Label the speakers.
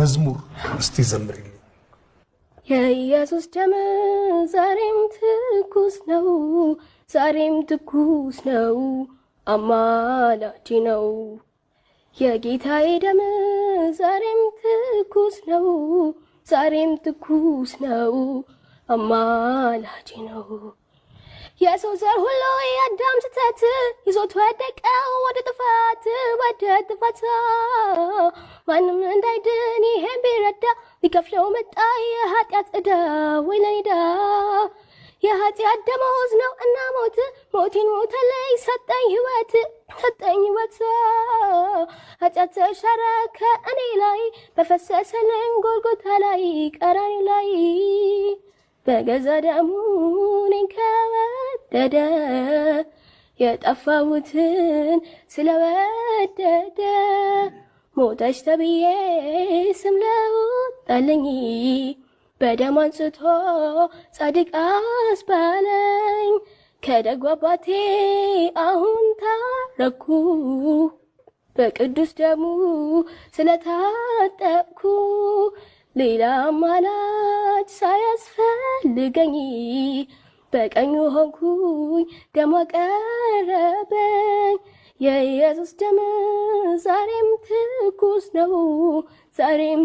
Speaker 1: መዝሙር እስቲ ዘምሪልኝ።
Speaker 2: የኢየሱስ ደም ዛሬም ትኩስ ነው፣ ዛሬም ትኩስ ነው፣ አማላጅ ነው። የጌታዬ ደም ዛሬም ትኩስ ነው፣ ዛሬም ትኩስ ነው፣ አማላጅ ነው። የሰው ዘር ሁሉ የአዳም ስህተት ይዞት ወደቀው ወደ ጥፋት ማንም እንዳይድን ይሄን ቢረዳ ሊከፍለው መጣ የኃጢአት ዕዳ ወይኔ ዕዳ። የኃጢአት ደመወዝ ነው እና ሞት፣ ሞቴን ሞተልኝ ሰጠኝ ሕይወት ኃጢአት ተሻረ ከእኔ ላይ በፈሰሰልኝ ጎልጎታ ላይ ቀራንዮ ላይ በገዛ ደሙ እኔን ከወደደ የጠፋሁትን ስለወደደ ሞተች ተብዬ ስም ለውጣልኝ በደም አንጽቶ ጻድቅ አስባለኝ። ከደጉ አባቴ አሁን ታረኩ በቅዱስ ደሙ ስለታጠብኩ ሌላ አማላጅ ሳያስፈልገኝ በቀኙ ሆንኩኝ ደሙ አቀረበኝ። የኢየሱስ ደም ዛሬም ትኩስ ነው ዛሬም